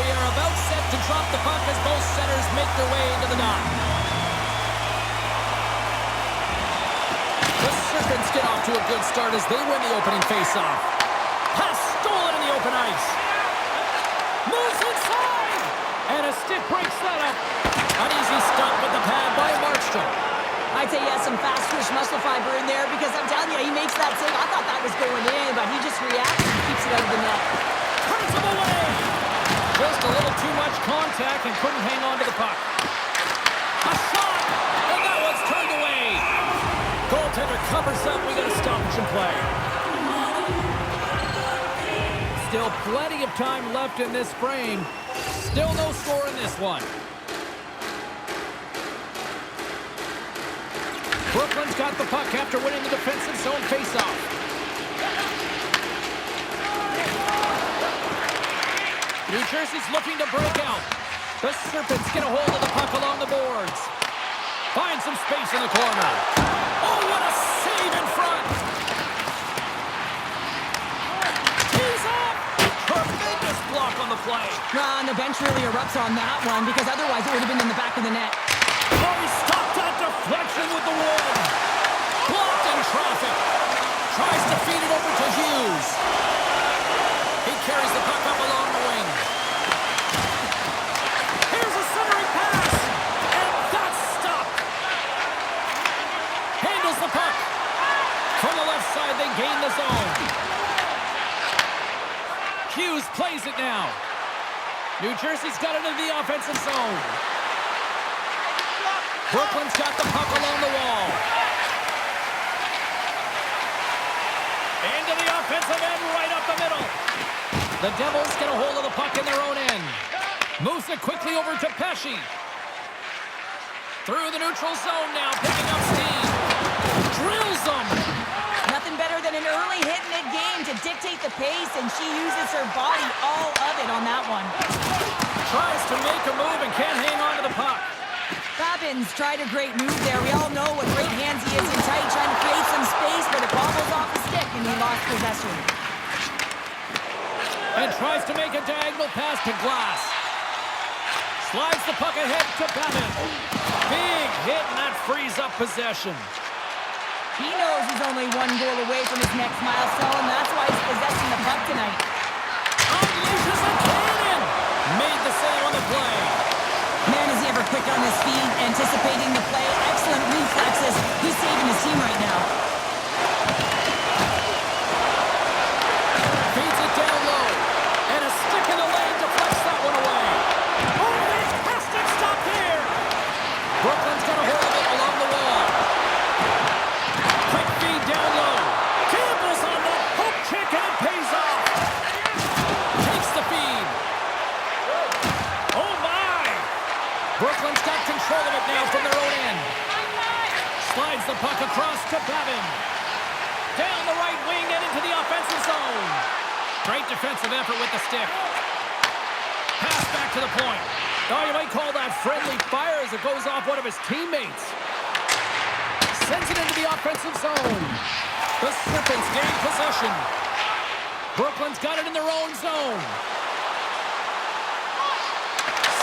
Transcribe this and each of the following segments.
They are about set to drop the puck as both centers make their way into the dot. The Serpents get off to a good start as they win the opening faceoff. Pass stolen in the open ice. Moves inside! And a stick breaks that up. An easy stop with the pad by Markstrom. I'd say he has some fast twitch muscle fiber in there because I'm telling you, he makes that save. I thought that was going in, but he just reacts and keeps it out of the net. Turns him away! Just a little too much contact and couldn't hang on to the puck. A shot! And that one's turned away! Goaltender covers up. We got a stoppage in play. Still plenty of time left in this frame. Still no score in this one. Brooklyn's got the puck after winning the defensive zone faceoff. New Jersey's looking to break out. The Serpents get a hold of the puck along the boards. Find some space in the corner. Oh, what a save in front! Tees up! Tremendous block on the play. And the bench really erupts on that one because otherwise it would have been in the back of the net. Oh, he stopped that deflection with the wall. Blocked in traffic. Tries to feed it over to Hughes. He carries the puck up along the wing. Here's a centering pass. And that's stopped. Handles the puck. From the left side, they gain the zone. Hughes plays it now. New Jersey's got it into the offensive zone. Brooklyn's got the puck along the wall. Into the offensive end, right up the middle. The Devils get a hold of the puck in their own end. Moves it quickly over to Pesci. Through the neutral zone now, picking up steam. Drills them. Nothing better than an early hit mid-game to dictate the pace, and she uses her body, all of it, on that one. Tries to make a move and can't hang on to the puck. Babins tried a great move there. We all know what great hands he is in tight, trying to create some space, but it bobbles off the stick, and he lost possession. And tries to make a diagonal pass to Glass. Slides the puck ahead to Babin. Big hit, and that frees up possession. He knows he's only one goal away from his next milestone, and that's why he's possessing the puck tonight. Unleashes a cannon! Made the save on the play. Man, is he ever quick on his feet, anticipating the play. Excellent reflexes. He's saving his team right now. Feeds it down low. And a stick in the lane deflects that one away. Oh, fantastic stop here! Brooklyn's got a hold of it along the wall. Quick feed down low. Campbell's on that hook kick and it pays off. Takes the feed. Oh, my! Brooklyn's got control of it now from their own end. Slides the puck across to Babin. Down the right wing and into the offensive zone. Great defensive effort with the stick. Pass back to the point. Oh, you might call that friendly fire as it goes off one of his teammates. Sends it into the offensive zone. The Serpents gain possession. Brooklyn's got it in their own zone.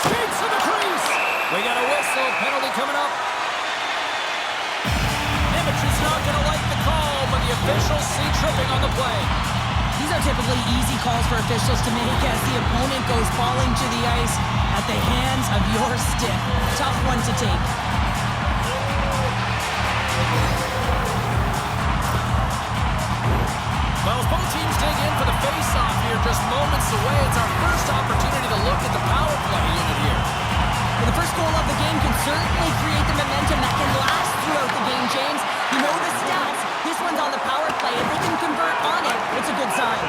Skates to the crease. We got a whistle. Penalty coming up. Nemec is not going to like the call, but the officials see tripping on the play. These are typically easy calls for officials to make as the opponent goes falling to the ice at the hands of your stick. Tough one to take. Well, as both teams dig in for the face-off here, just moments away, it's our first opportunity to look at the power play unit here. Well, the first goal of the game can certainly create the momentum that can last throughout the game, James. You know the stats. This one's on the power play. If they can convert on it, it's a good sign.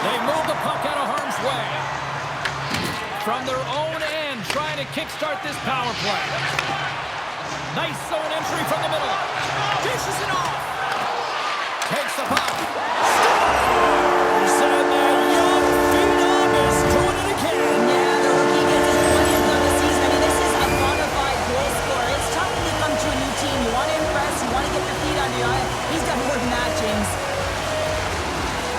They move the puck out of harm's way. From their own end, trying to kickstart this power play. Nice zone entry from the middle. Dishes it off. Takes the puck. Scores! And the young phenom is doing it again. Yeah, the rookie gets his 20th of the season. I mean, this is a bona fide goal scorer. It's tough when you come to a new team. You want to impress. You want to get the feet under your eye. He's done more than that, James.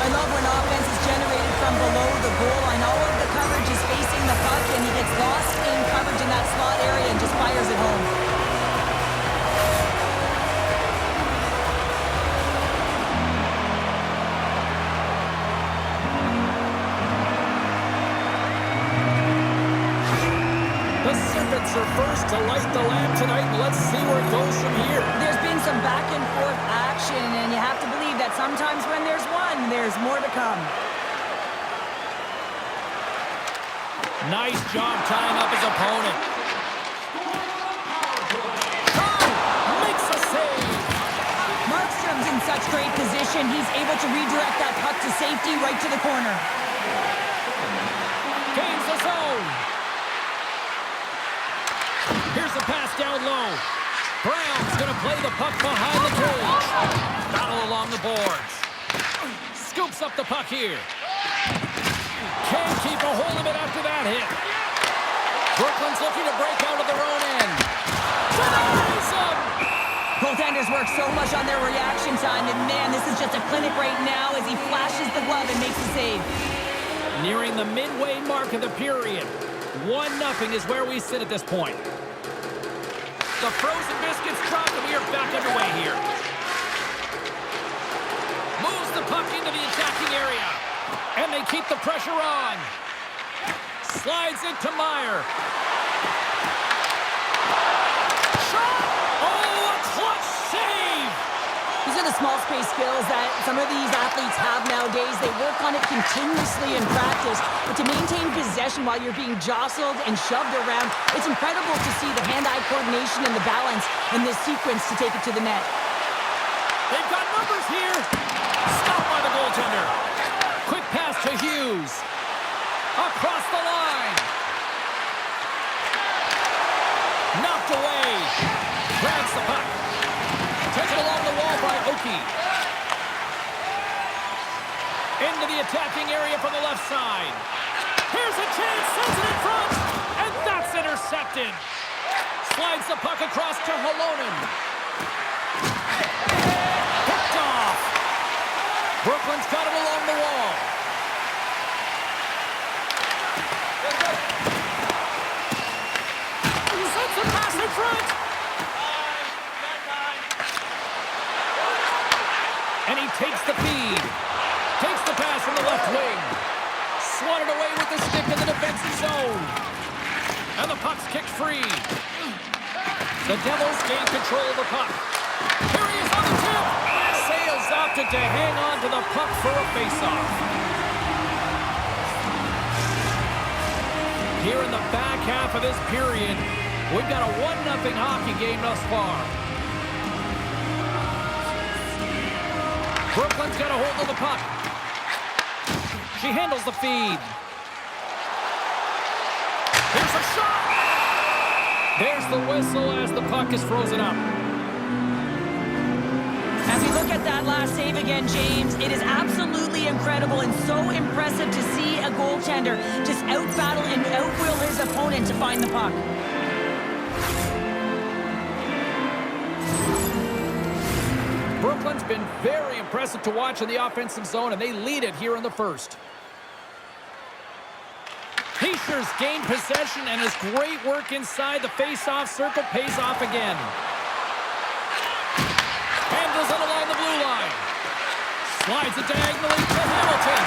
I love when offense is generated from below the goal line. All of the coverage is facing the puck. The Serpents are first to light the lamp tonight, and let's see where it goes from here. There's been some back and forth action, and you have to believe that sometimes when there's one, there's more to come. Nice job tying up his opponent. Makes a save. Markstrom's in such great position, he's able to redirect that puck to safety right to the corner. Gains the zone. Here's a pass down low. Brown's going to play the puck behind the cage. Battle along the boards. Scoops up the puck here. Can't keep a hold of it after that hit. Brooklyn's looking to break out of their own end. Denies him! Goaltenders work so much on their reaction time, and man, this is just a clinic right now as he flashes the glove and makes the save. Nearing the midway mark of the period. 1-0 is where we sit at this point. The frozen biscuits drop, and we are back underway here. Moves the puck into the attacking area. And they keep the pressure on. Slides it to Meyer. Shot! Oh, a clutch save! These are the small space skills that some of these athletes have nowadays. They work on it continuously in practice, but to maintain possession while you're being jostled and shoved around, it's incredible to see the hand-eye coordination and the balance in this sequence to take it to the net. They've got numbers here. Stopped by the goaltender. Quick pass to Hughes. Across the line. Knocked away. Grabs the puck. Taken along the wall by Oki. Into the attacking area from the left side. Here's a chance. Sends it in front. And that's intercepted. Slides the puck across to Halonen. Picked off. Brooklyn's got it along the wall. Sends a pass in front. And he takes the feed. Takes the pass from the left wing. Swatted away with the stick in the defensive zone. And the puck's kicked free. The Devils gain control of the puck. Here he is on the tip. Sales opted to hang on to the puck for a faceoff. Here in the back half of this period, we've got a 1-0 hockey game thus far. Brooklyn's got a hold of the puck. She handles the feed. Here's a shot! There's the whistle as the puck is frozen up. As we look at that last save again, James, it is absolutely incredible and so impressive to see a goaltender just out-battle and out-will his opponent to find the puck. Brooklyn's been very impressive to watch in the offensive zone, and they lead it here in the first. Heischer's gained possession, and his great work inside the face-off circle pays off again. Handles it along the blue line. Slides it diagonally to Hamilton.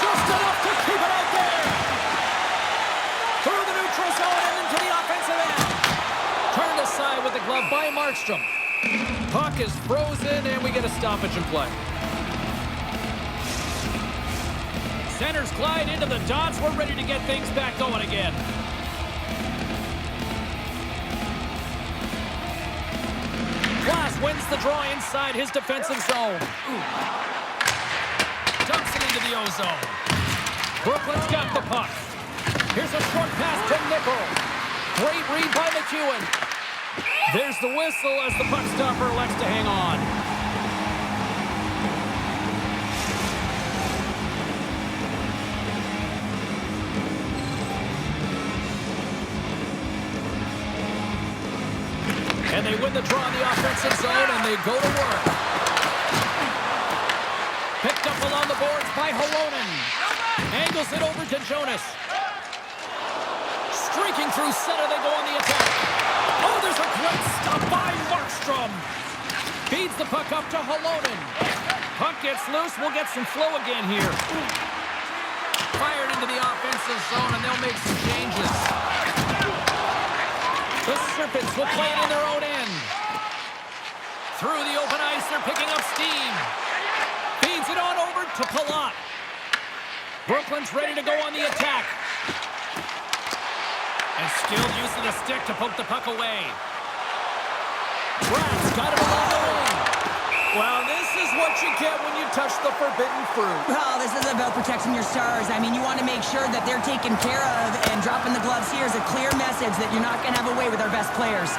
Just enough to keep it out there. Through the neutral zone and into the offensive end. Turned aside with the glove by Markstrom. Puck is frozen, and we get a stoppage in play. Centers glide into the dots. We're ready to get things back going again. Glass wins the draw inside his defensive zone. Dumps it into the O-zone. Brooklyn's got the puck. Here's a short pass to Nickel. Great read by McEwen. There's the whistle as the puck stopper elects to hang on. And they win the draw in the offensive zone, and they go to work. Picked up along the boards by Halonen. Angles it over to Jonas. Streaking through center, they go on the attack. Oh, there's a great stop by Markstrom. Feeds the puck up to Halonen. Puck gets loose. We'll get some flow again here. Fired into the offensive zone, and they'll make some changes. will play it in their own end. Through the open ice, they're picking up steam. Feeds it on over to Palat. Brooklyn's ready to go on the attack. And skilled use of the stick to poke the puck away. Brad's got it along the wing. Well, this is what you get when you touch the forbidden fruit. Well, this is about protecting your stars. I mean, you want to make sure that they're taken care of, and dropping the gloves here is a clear message that you're not going to have a way with our best players.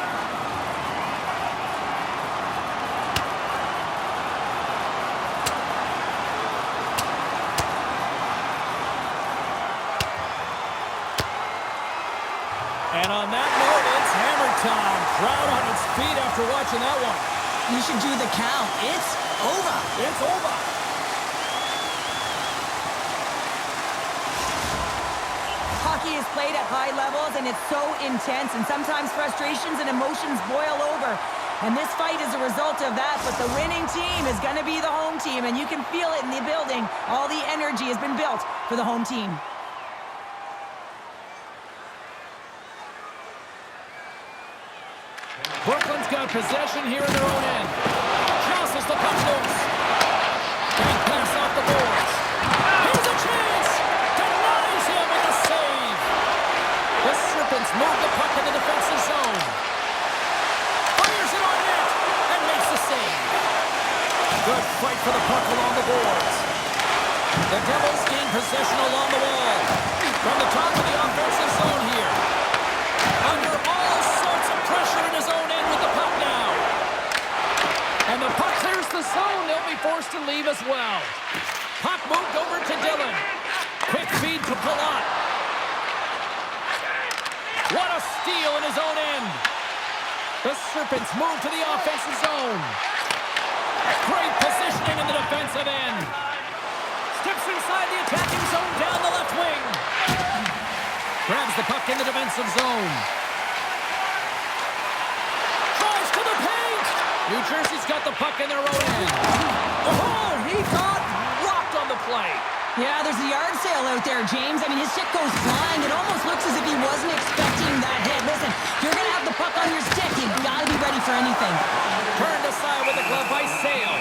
And on that note, it's hammer time. Crowd on its feet after watching that one. You should do the count. It's over. It's over. Hockey is played at high levels, and it's so intense, and sometimes frustrations and emotions boil over. And this fight is a result of that, but the winning team is going to be the home team, and you can feel it in the building. All the energy has been built for the home team. Brooklyn's got possession here in their own end. Jostles the puck loose. Big pass off the boards. Here's a chance. Denies him with a save. The Serpents move the puck in the defensive zone. Fires it on net and makes the save. Good fight for the puck along the boards. The Devils gain possession along the wall. From the top of the offensive zone here. Under all sorts of pressure in his own end with the puck now. And the puck clears the zone. They'll be forced to leave as well. Puck moved over to Dillon. Quick feed to Palat. What a steal in his own end. The Serpents move to the offensive zone. Great positioning in the defensive end. Steps inside the attacking zone down the left wing. Grabs the puck in the defensive zone. Drives to the paint. New Jersey's got the puck in their own end. Oh, he got rocked on the play. Yeah, there's a yard sale out there, James. I mean, his stick goes flying. It almost looks as if he wasn't expecting that hit. Listen, you're going to have the puck on your stick. You've got to be ready for anything. Turned aside with the glove by Sale.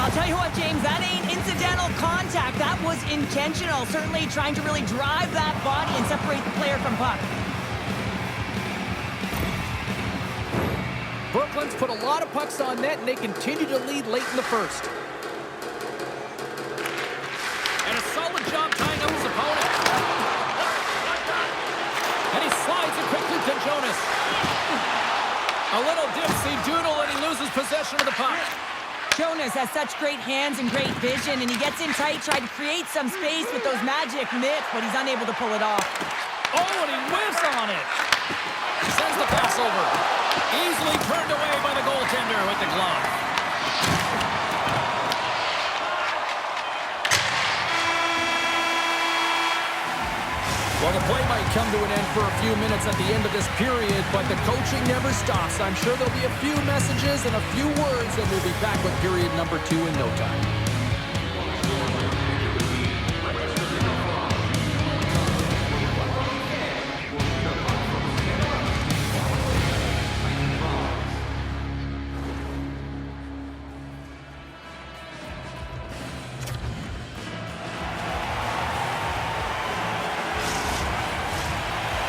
I'll tell you what, James, that ain't incidental contact. That was intentional. Certainly trying to really drive that body and separate the player from puck. Brooklyn's put a lot of pucks on net, and they continue to lead late in the first. And a solid job tying up his opponent. And he slides it quickly to Jonas. A little dipsy doodle, and he loses possession of the puck. Jonas has such great hands and great vision, and he gets in tight, trying to create some space with those magic mitts, but he's unable to pull it off. Oh, and he whiffs on it. Sends the pass over. Easily turned away by the goaltender with the glove. Well, the play might come to an end for a few minutes at the end of this period, but the coaching never stops. I'm sure there'll be a few messages and a few words, and we'll be back with period number 2 in no time.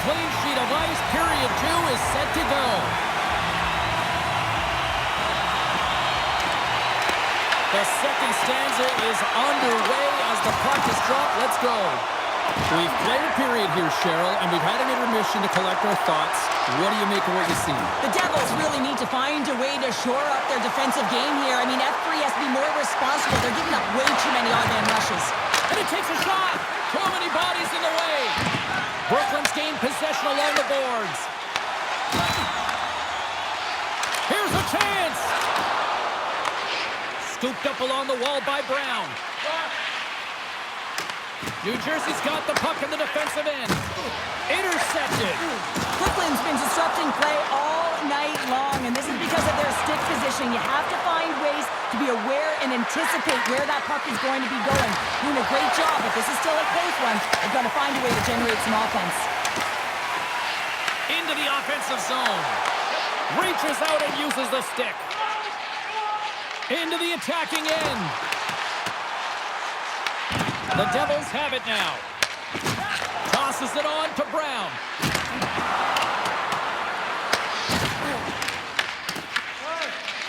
Clean sheet of ice, period 2 is set to go. The second stanza is underway as the puck is dropped. Let's go. We've played a period here, Cheryl, and we've had an intermission to collect our thoughts. What do you make of what you see? The Devils really need to find a way to shore up their defensive game here. I mean, F3 has to be more responsible. They're giving up way too many odd-man rushes. And it takes a shot. Too many bodies in the way. Brooklyn's gained possession along the boards. Here's a chance. Scooped up along the wall by Brown. New Jersey's got the puck in the defensive end. Intercepted. Brooklyn's been disrupting play all night long, and this is because of their stick position. You have to find ways to be aware and anticipate where that puck is going to be going. Doing a great job, but this is still a close one. They've got to find a way to generate some offense. Into the offensive zone. Reaches out and uses the stick. Into the attacking end. The Devils have it now. Tosses it on to Brown.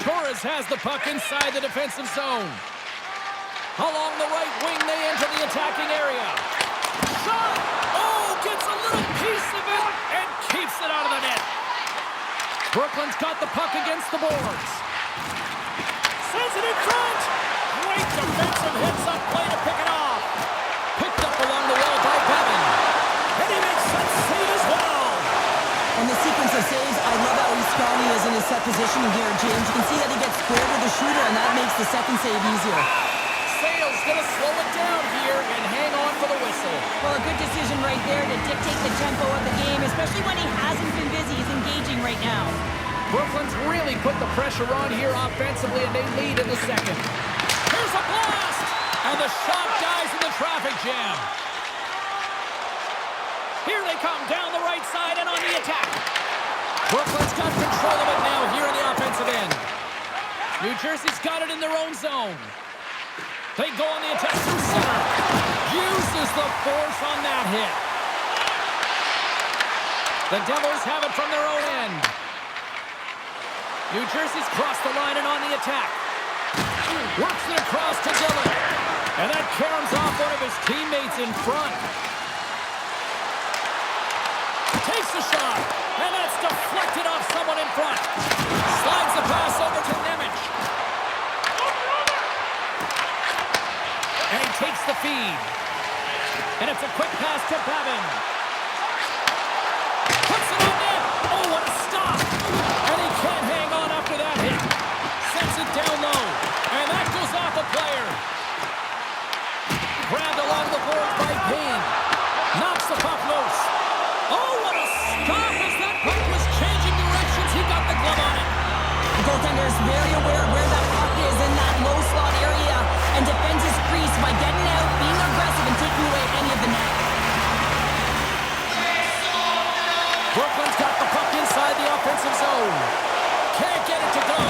Torres has the puck inside the defensive zone. Along the right wing, they enter the attacking area. Shot! Oh, gets a little piece of it and keeps it out of the net. Brooklyn's got the puck against the boards. Sends it in front. Great defensive heads-up play to pick it off. Picked up along the wall by Bevan. And he makes that save as well. And the sequence of saves, I love how strong he is in his set positioning here, James. You can see that he gets squared with the shooter, and that makes the second save easier. Sale's going to slow it down here and hang on for the whistle. Well, a good decision right there to dictate the tempo of the game, especially when he hasn't been busy. He's engaging right now. Brooklyn's really put the pressure on here offensively, and they lead in the second. Here's a blast! And the shot dies in the traffic jam. Here they come down the right side and on the attack. Brooklyn's got control of it now here in the offensive end. New Jersey's got it in their own zone. They go on the attack through center. Uses the force on that hit. The Devils have it from their own end. New Jersey's crossed the line and on the attack. Works it across to Dillon. And that caroms off one of his teammates in front. Takes the shot. And that's deflected off someone in front. Slides the pass over to Nemec. And he takes the feed. And it's a quick pass to Bevan. Puts it on net. Oh, what a stop. And he can't hang on after that hit. Sends it down low. And that goes off a player. Grabbed along the boards by Payne. Knocks the puck loose. Oh, what a stop as that puck was changing directions. He got the glove on it. The goaltender is very aware of where that puck is in that low slot area and defends his crease by getting out, being aggressive, and taking away any of the net. Brooklyn's got the puck inside the offensive zone. Can't get it to go.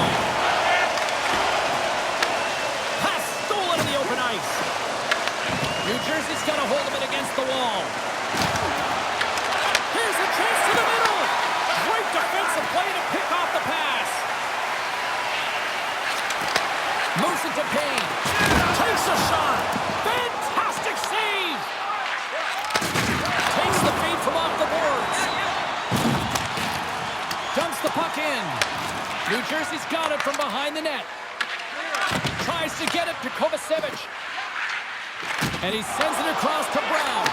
Pass stolen in the open ice. New Jersey's got a hold of it against the wall. Here's a chance to the middle. Great defensive play to pick off the pass. Moves it to Payne. Takes a shot. Fantastic save. Takes the feed from off the boards. Dumps the puck in. New Jersey's got it from behind the net. Tries to get it to Kovacevic. And he sends it across to Brown.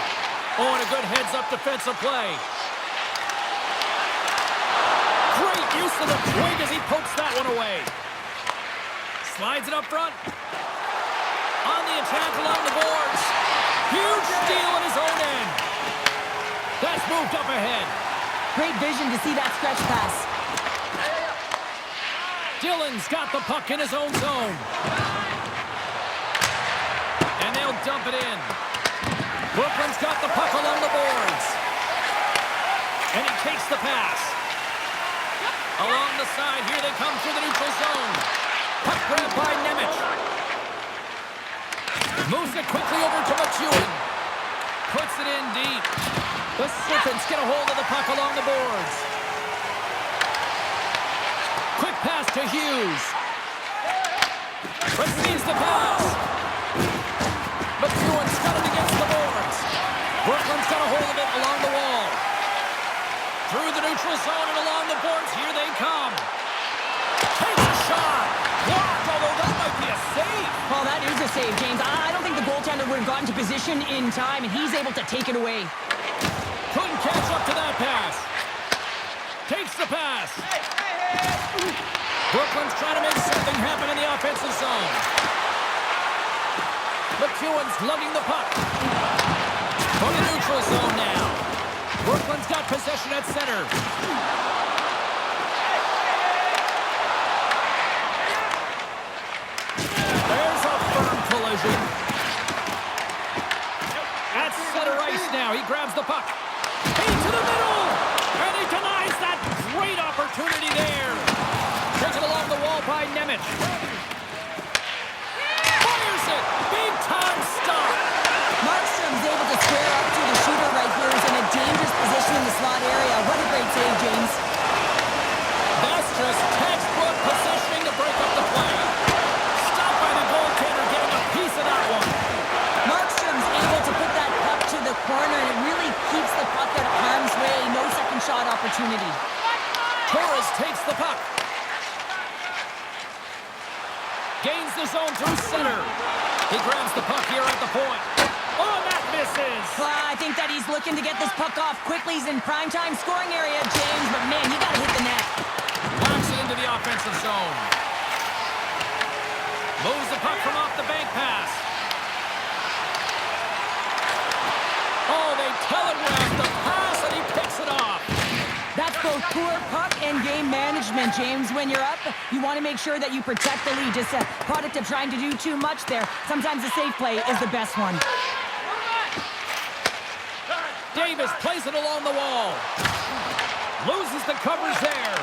Oh, and a good heads-up defensive play. Great use of the twig as he pokes that one away. Slides it up front. On the attack along the boards. Huge steal in his own end. That's moved up ahead. Great vision to see that stretch pass. Dillon's got the puck in his own zone. And they'll dump it in. Brooklyn's got the puck along the boards. And he takes the pass. Along the side, here they come through the neutral zone. Puck grabbed by Nemec. Moves it quickly over to McEwen. Puts it in deep. The Serpents get a hold of the puck along the boards. Quick pass to Hughes. Receives the pass. McEwen's got it against the boards. Brooklyn's got a hold of it along the wall. Through the neutral zone and along the boards, here they come. Takes a shot. Blocked, although that might be a save. Well, that is a save, James. I don't think the goaltender would have gotten to position in time, and he's able to take it away. Couldn't catch up to that pass. Takes the pass. Brooklyn's trying to make something happen in the offensive zone. McEwen's lugging the puck. From the neutral zone now. Brooklyn's got possession at center. collision. At center ice now. He grabs the puck. Into the middle. And he denies that great opportunity there. Taken along the wall by Nemec. Fires it. Big time stop. Markstrom's able to square up to the shooter right here. He's in a dangerous position in the slot area. What a great save, James. That's just textbook positioning to break up the play. Stopped by the goaltender, getting a piece of that one. Markstrom's able to put that puck to the corner, and it really keeps the puck out of harm's way. No second shot opportunity. Torres takes the puck. Gains the zone through center. He grabs the puck here at the point. Oh, that misses. I think that he's looking to get this puck off quickly. He's in primetime scoring area, James, but man, you gotta hit the net. Knocks it into the offensive zone. Moves the puck from off the bank pass. Oh, they telegraphed the pass, and he picks it off. That's both poor puck and game management, James. When you're up, you want to make sure that you protect the lead. Just a product of trying to do too much there. Sometimes a safe play is the best one. Davis plays it along the wall. Loses the coverage there.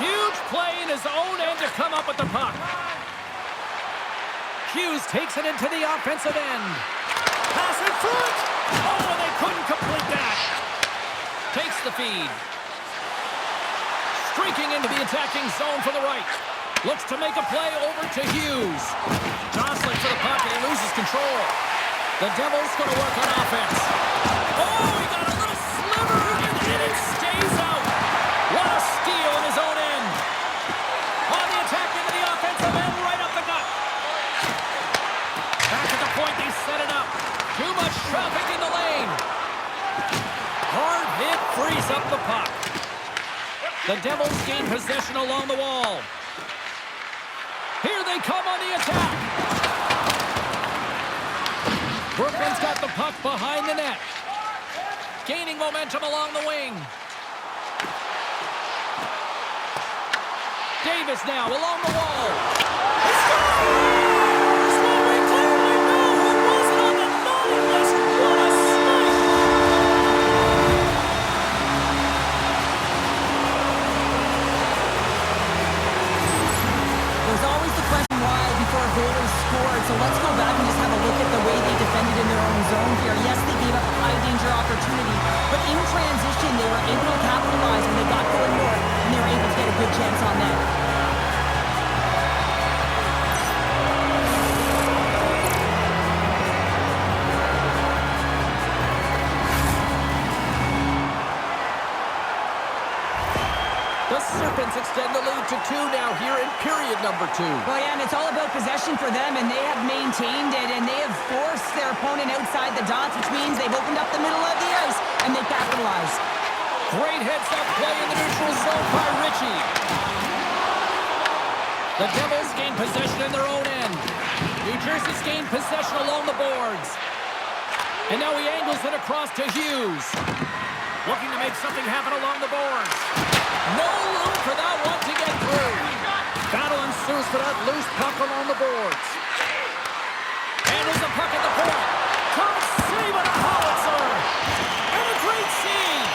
Huge play in his own end to come up with the puck. Hughes takes it into the offensive end. Pass in front. Oh, they couldn't complete that. Takes the feed. Streaking into the attacking zone for the right. Looks to make a play over to Hughes. Jostling for the puck, and he loses control. The Devils going to work on offense. Oh, he got a little sliver, and it stays out. What a steal in his own end. On the attack into the offensive end, right up the gut. Back at the point, they set it up. Too much traffic in the lane. Hard hit, frees up the puck. The Devils gain possession along the wall. Here they come on the attack. Brooklyn's got the puck behind the net. Gaining momentum along the wing. Davis now along the wall. He scores! Well, we clearly know who wasn't on the naughty list. What a snipe! There's always the question why before a goal is scored, so let's go back and just have a look at the way they defended in their own zone here. Yes, they gave up a high-danger opportunity, but in transition, they were able to capitalize when they got going north, and they were able to get a good chance on that. The Serpents extend the lead to 2 now here in period number 2. Well, yeah, and it's all about possession for them, and they have maintained it, and they have forced their opponent outside the dots, which means they've opened up the middle of the ice, and they capitalize. Great heads-up play in the neutral zone by Ritchie. The Devils gain possession in their own end. New Jersey's gained possession along the boards. And now he angles it across to Hughes. Looking to make something happen along the boards. No room for that one to get through. Battle ensues for that loose puck along the boards. Handles the puck at the point. Comes save on a howitzer. And a great save.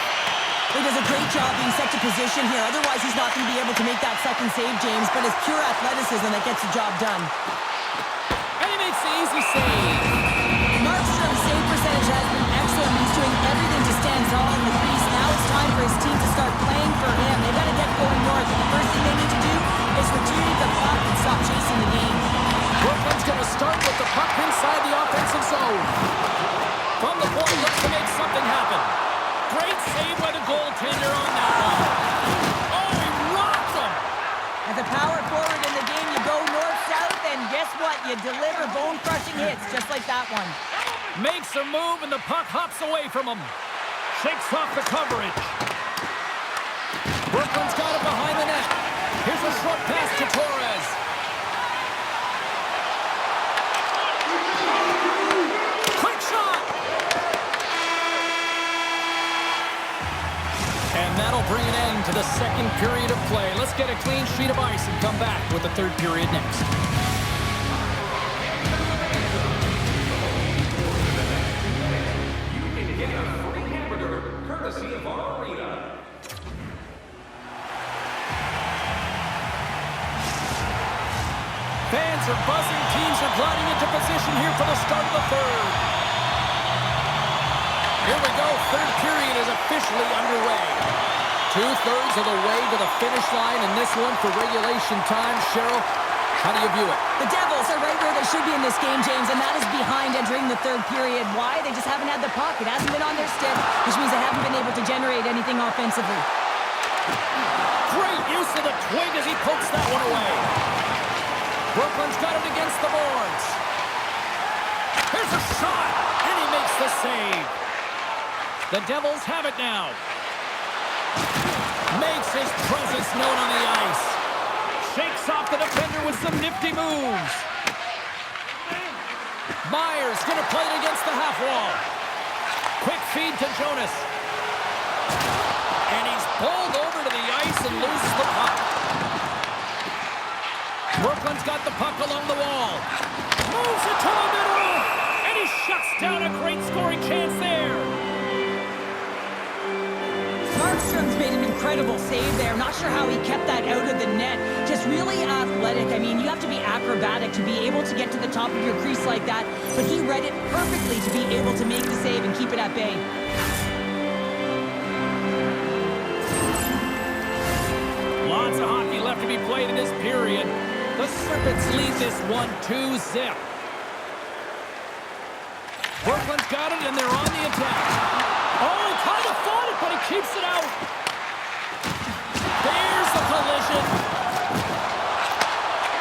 He does a great job being set to position here. Otherwise, he's not going to be able to make that second save, James. But it's pure athleticism that gets the job done. And he makes the easy save. Markstrom's save percentage has been excellent. He's doing everything to stand tall in the crease. Now it's time for his team to start playing for him. They've got to get going north. The first thing they need to do is retrieve the puck and stop chasing the game. Brooklyn's going to start with the puck inside the offensive zone. From the point, looks to make something happen. Great save by the goaltender on that one. Oh, he rocked him. As a power forward in the game, you go north-south, and guess what? You deliver bone-crushing hits just like that one. Makes a move, and the puck hops away from him. Shakes off the coverage. Brooklyn's got it behind the net. Here's a short pass to Torres. Quick shot! And that'll bring an end to the second period of play. Let's get a clean sheet of ice and come back with the third period next. are buzzing. Teams are gliding into position here for the start of the third. Here we go. Third period is officially underway. 2/3 of the way to the finish line in this one for regulation time. Cheryl, how do you view it? The Devils are right where they should be in this game, James, and that is behind entering the third period. Why? They just haven't had the puck. It hasn't been on their stick, which means they haven't been able to generate anything offensively. Great use of the twig as he pokes that one away. Brooklyn's got it against the boards. Here's a shot, and he makes the save. The Devils have it now. Makes his presence known on the ice. Shakes off the defender with some nifty moves. Myers going to play it against the half wall. Quick feed to Jonas. And he's bowled over to the ice and loses the puck. Brooklyn's got the puck along the wall. Moves it to the middle. And he shuts down a great scoring chance there. Markstrom's made an incredible save there. Not sure how he kept that out of the net. Just really athletic. I mean, you have to be acrobatic to be able to get to the top of your crease like that. But he read it perfectly to be able to make the save and keep it at bay. Lots of hockey left to be played in this period. The Serpents lead this one 2-0. Brooklyn's got it, and they're on the attack. Oh, he kind of fought it, but he keeps it out. There's the collision.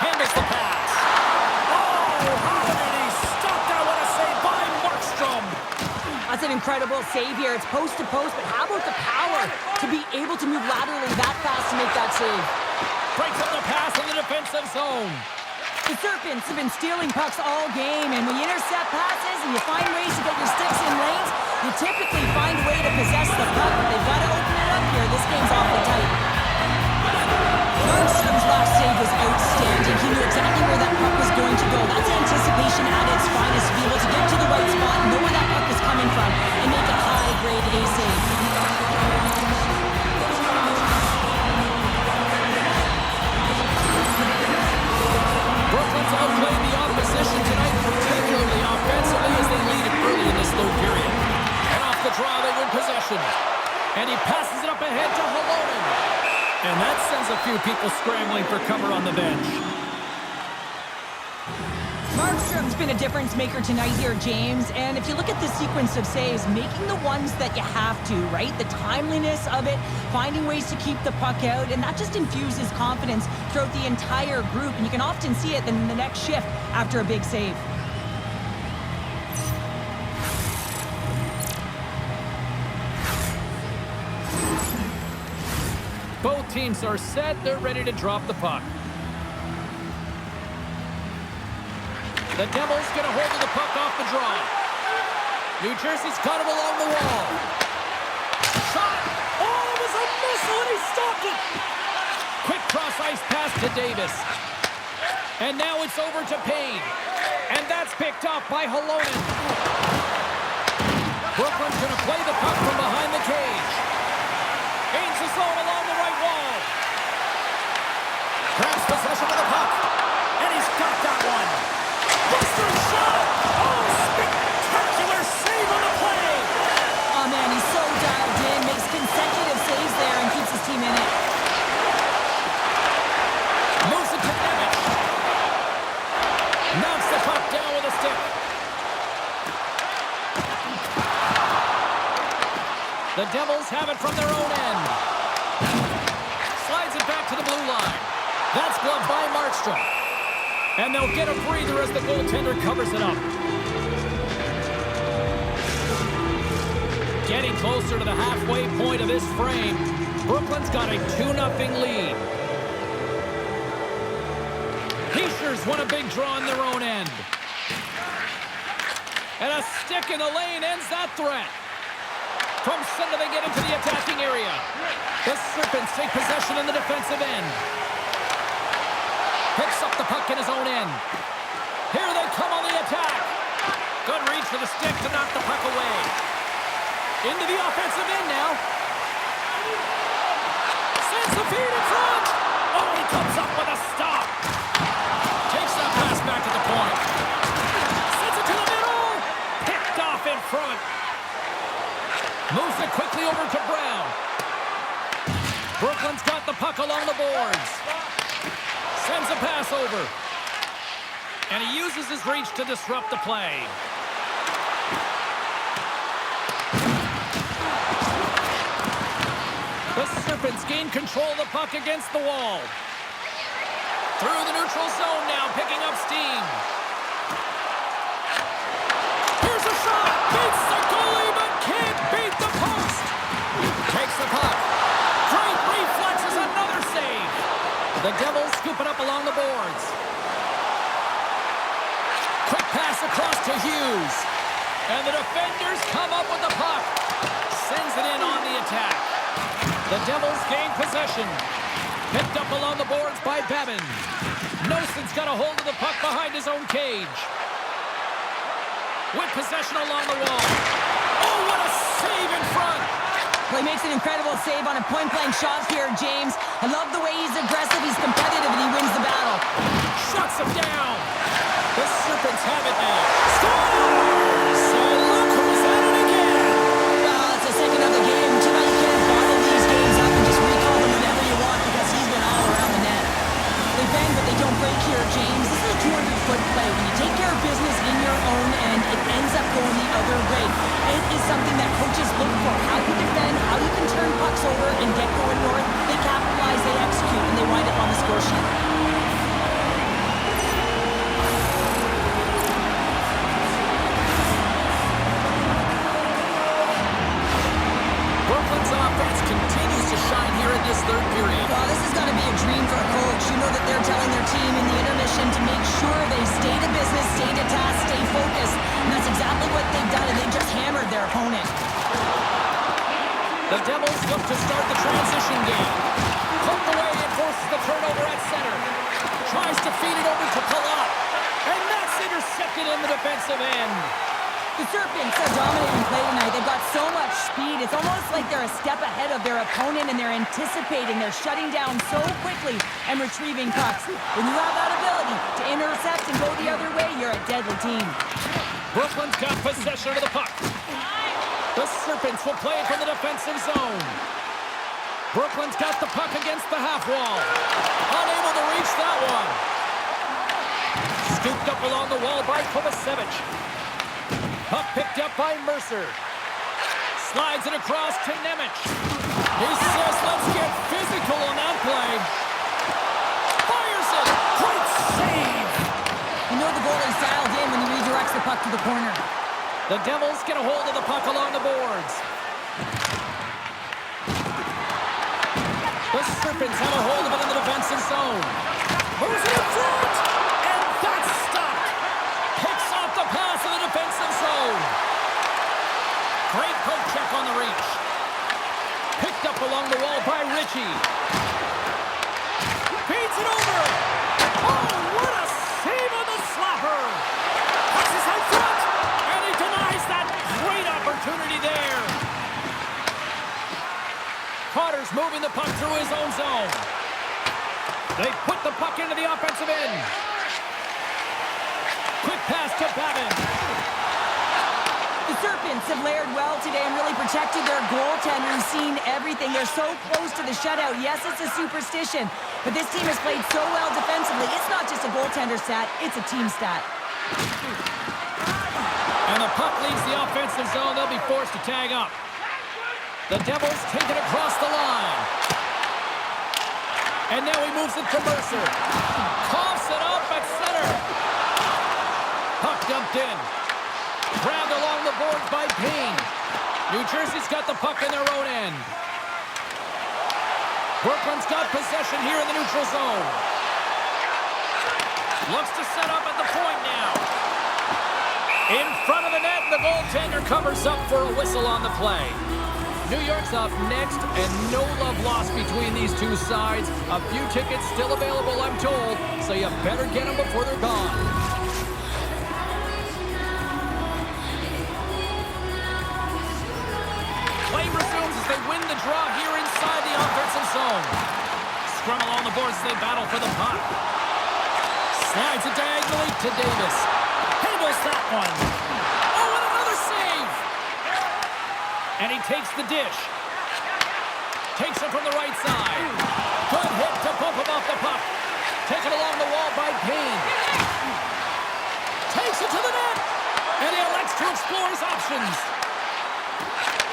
Handles the pass. Oh, how did he stop that? What a save by Markstrom. That's an incredible save here. It's post to post, but how about the power to be able to move laterally that fast to make that save? Breaks up the pass in the defensive zone. The Serpents have been stealing pucks all game, and when you intercept passes and you find ways to get your sticks in lanes, you typically find a way to possess the puck, but they've got to open it up here. This game's awfully tight. Markstrom's last save was outstanding. He knew exactly where that puck was going to go. That's anticipation at its finest, to be able to get to the right spot, know where that puck is coming from, and make a high-grade A save. Brooklyn's outplayed the opposition tonight, particularly offensively, as they lead it early in this third period. And off the draw, they win possession. And he passes it up ahead to Halonen. And that sends a few people scrambling for cover on the bench. Markstrom's been a difference maker tonight here, James. And if you look at the sequence of saves, making the ones that you have to, right? The timeliness of it, finding ways to keep the puck out, and that just infuses confidence throughout the entire group. And you can often see it in the next shift after a big save. Both teams are set. They're ready to drop the puck. The Devils get a hold of the puck off the draw. New Jersey's got it along the wall. Shot! Oh, it was a missile, and he stopped it! Quick cross-ice pass to Davis. And now it's over to Payne. And that's picked up by Halonen. Brooklyn's going to play the puck from behind the cage. Gains the zone along the right wall. Grabs possession of the puck. And he's got that one. Buster shot! Oh, spectacular save on the play! Oh, man, he's so dialed in, makes consecutive saves there, and keeps his team in it. Moves it to Nemec. Knocks the puck down with a stick. The Devils have it from their own end. Slides it back to the blue line. That's gloved by Markstrom. And they'll get a breather as the goaltender covers it up. Getting closer to the halfway point of this frame. Brooklyn's got a 2-0 lead. Heischer's won a big draw on their own end. And a stick in the lane ends that threat. From center, they get into the attacking area. The Serpents take possession in the defensive end. Picks up the puck in his own end. Here they come on the attack. Good reach for the stick to knock the puck away. Into the offensive end now. Sends the feed in front. Oh, he comes up with a stop. Takes that pass front. Moves it quickly over to Brown. Brooklyn's got the puck along the boards. Sends a pass over. And he uses his reach to disrupt the play. The Serpents gain control of the puck against the wall. Through the neutral zone now, picking up steam. Here's a shot. Beats the goalie, but can't beat the post. Takes the puck. Great reflexes, another save. The Devils scoop it up along the boards. Quick pass across to Hughes. And the defenders come up with the puck. Sends it in on the attack. The Devils gain possession. Picked up along the boards by Babin. Noson's got a hold of the puck behind his own cage. With possession along the wall. Oh, what a save in front. Well, he makes an incredible save on a point-blank shot here, James. I love the way he's aggressive, he's competitive, and he wins the battle. Shuts him down. The Serpents have it now. Scores! And look who's at it again. Well, it's the second of the game. Too bad you can't bottle these games up and just recall them whenever you want because he's been all around the net. They bang, but they don't break here, James. This is a 200-foot play. When you take care of business in your own end, it ends up going the other way. It is something that coaches look for. How you defend, how you can turn pucks over and get going north. They capitalize, they execute, and they wind up on the score sheet. Brooklyn's offense continues to shine here in this third period. Well, this is going to be a dream for a coach. You know that they're telling their team in the intermission to make sure they stay to business, stay to task, stay focused. And that's exactly what they've done, and they just hammered their opponent. The Devils look to start the transition game. Poked away and forces the turnover at center. Tries to feed it over to Palat. And that's intercepted in the defensive end. The Serpents are dominating play tonight. They've got so much speed. It's almost like they're a step ahead of their opponent, and they're anticipating. They're shutting down so quickly and retrieving pucks. When you have that ability to intercept and go the other way, you're a deadly team. Brooklyn's got possession of the puck. The Serpents will play it from the defensive zone. Brooklyn's got the puck against the half wall. Unable to reach that one. Scooped up along the wall by Kovacevic. Puck picked up by Mercer. Slides it across to Nemec. He says, let's get physical on that play. Fires it. Great save. You know the goalie's dialed in when he redirects the puck to the corner. The Devils get a hold of the puck along the boards. The Serpents have a hold of it in the defensive zone. Moves it in front. And that's stopped. Picks off the pass in the defensive zone. Great poke check on the reach. Picked up along the wall by Ritchie. Feeds it over. Oh, what a save on the slapper. Passes out front. And he denies that great opportunity there. Carter's moving the puck through his own zone. They put the puck into the offensive end. Quick pass to Babin. The Serpents have layered well today and really protected their goaltender who's seen everything. They're so close to the shutout. Yes, it's a superstition, but this team has played so well defensively. It's not just a goaltender stat, it's a team stat. And the puck leaves the offensive zone. They'll be forced to tag up. The Devils take it across the line. And now he moves it to Mercer. Coughs it up at center. Puck dumped in. Grabbed along the boards by Payne. New Jersey's got the puck in their own end. Brooklyn's got possession here in the neutral zone. Looks to set up at the point now. In front of the net, the goaltender covers up for a whistle on the play. New York's up next, and no love lost between these two sides. A few tickets still available, I'm told, so you better get them before they're gone. Play resumes as they win the draw here inside the offensive zone. Scrum along the boards as they battle for the puck. Slides it diagonally to Davis. Handles that one. Oh, and another save! And he takes the dish. Takes it from the right side. Good hit to bump him off the puck. Taken along the wall by Payne. Takes it to the net. And he elects to explore his options.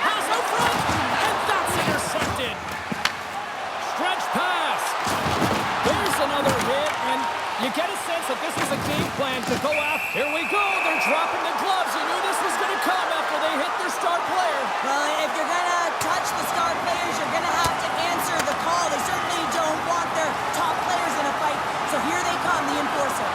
Pass out front. And that's intercepted. Stretch pass. There's another hit. And you get a sense that this was a game plan to go after. Here we go. They're dropping the gloves. You knew this was going to come after they hit their star player. Well, if you're going to touch the star players, you're going to have to answer the call. They certainly don't want their top players in a fight. So here they come, the enforcer.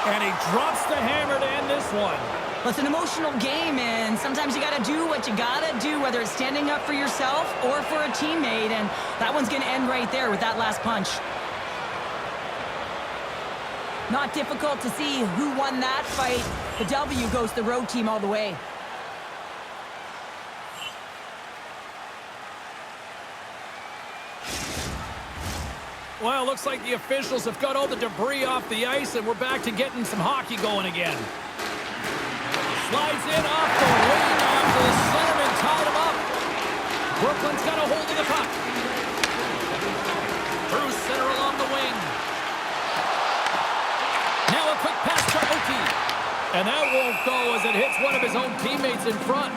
And he drops the hammer to end this one. Well, it's an emotional game, and sometimes you got to do what you got to do, whether it's standing up for yourself or for a teammate, and that one's going to end right there with that last punch. Not difficult to see who won that fight. The W goes to the road team all the way. Well, looks like the officials have got all the debris off the ice, and we're back to getting some hockey going again. Slides in off the wing after the centerman tied him up. Brooklyn's got a hold of the puck. Through center along the wing. Now a quick pass to Oki. And that won't go as it hits one of his own teammates in front.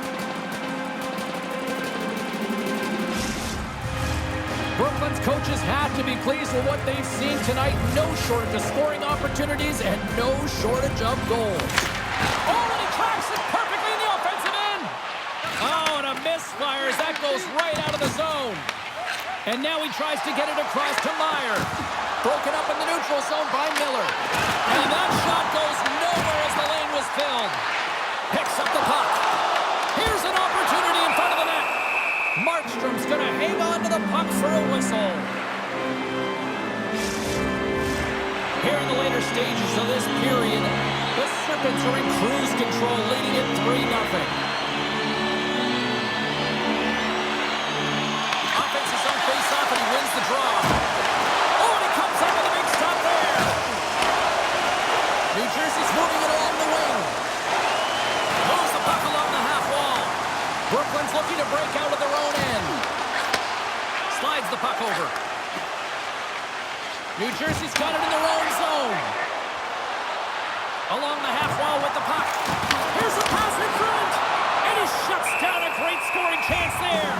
Brooklyn's coaches have to be pleased with what they've seen tonight. No shortage of scoring opportunities and no shortage of goals. Oh, and he tracks it perfectly in the offensive end. Oh, and a misfire as that goes right out of the zone. And now he tries to get it across to Meyer. Broken up in the neutral zone by Miller. And that shot goes nowhere as the lane was filled. Picks up the puck. Here's an opportunity in front of the net. Markstrom's going to hang on to the puck for a whistle. Here in the later stages of this period, the Serpents are in cruise control, leading it 3-0. Offense is on face-off, and he wins the draw. Oh, and he comes up with a big stop there. New Jersey's moving it along the wing. Moves the puck along the half wall. Brooklyn's looking to break out of their own end. Slides the puck over. New Jersey's got it in their own zone. Along the half wall with the puck. Here's the pass in front. And he shuts down a great scoring chance there.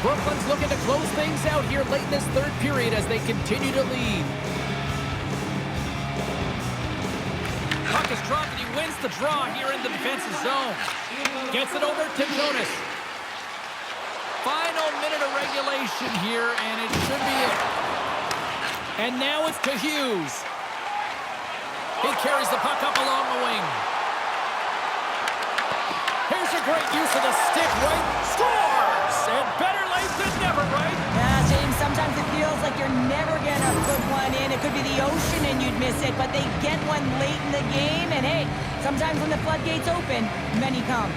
Brooklyn's looking to close things out here late in this third period as they continue to lead. Puck is dropped and he wins the draw here in the defensive zone. Gets it over to Jonas. Final minute of regulation here, and it should be it. And now it's to Hughes. He carries the puck up along the wing. Here's a great use of the stick, right? Scores! And better late than never, right? Yeah, James, sometimes it feels like you're never going to put one in. It could be the ocean and you'd miss it, but they get one late in the game, and hey, sometimes when the floodgates open, many come.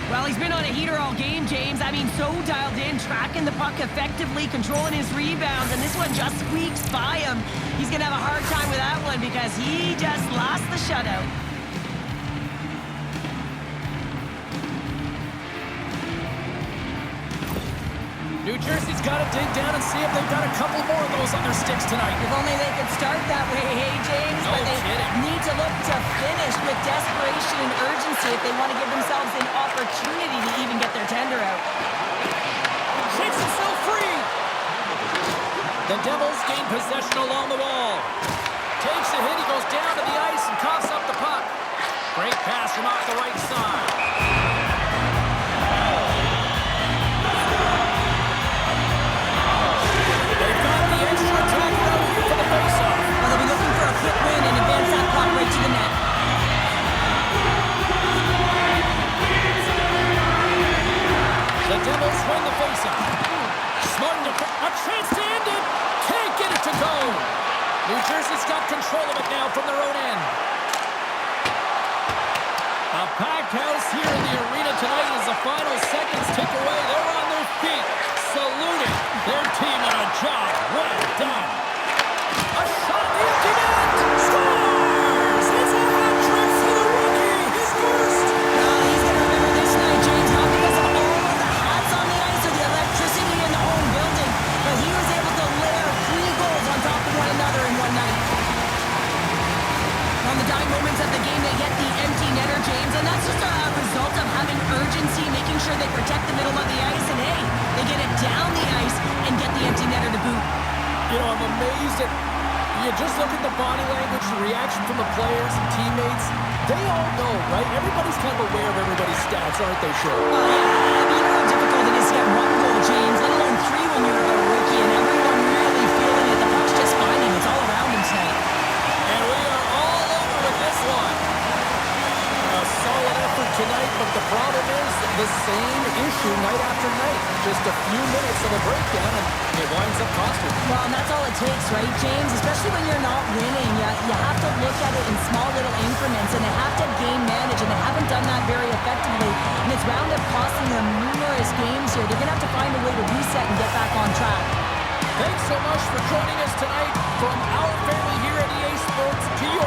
Well, he's been on a heater all game, James. I mean, so dialed in, tracking the puck effectively, controlling his rebounds, and this one just squeaks by him. He's going to have a hard time with that one because he just lost the shutout. New Jersey's got to dig down and see if they've got a couple more of those on their sticks tonight. If only they could start that way, hey, James. No but they kidding. need to look to finish with desperation and urgency if they want to give themselves an opportunity to even get their tender out. Shakes himself free. The Devils gain possession along the wall. Takes a hit. He goes down to the ice and coughs up the puck. Great pass from off the right side. Well, they'll be looking for a quick win and advance that puck right to the net. The Devils win the faceoff. Smart to a chance to end it. Can't get it to go. New Jersey's got control of it now from their own end. A packed house here in the arena tonight as the final seconds tick away. They're on their feet, saluting their team on a job well done. A shot at the empty net! Scores! It's a hat trick for the rookie, his first! He's going to remember this night, James, not because of all of the hats on the ice or the electricity in the home building, but he was able to layer 3 goals on top of one another in one night. On the dying moments of the game, they get the empty netter, James, and that's just a result of having urgency, making sure they protect the middle of the ice, and hey, they get it down the ice and get the empty netter to boot. You know, I'm amazed at, you just look at the body language, the reaction from the players and teammates. They all know, right? Everybody's kind of aware of everybody's stats, aren't they, Sean? Oh, yeah. I mean, you know how difficult it is to get 1 goal, James, let alone 3 when you're a rookie, and everyone really feeling it. The puck's just finding. It's all around him tonight. And we are all over with this one. A solid effort tonight, but the problem is the same issue night after night. Just a few minutes of a breakdown, and it winds up costing. Well, and that's all it takes, right, James? Especially when you're not winning. You have to look at it in small little increments, and they have to game manage, and they haven't done that very effectively. And it's wound up costing them numerous games here. They're going to have to find a way to reset and get back on track. Thanks so much for joining us tonight from our family here at EA Sports to your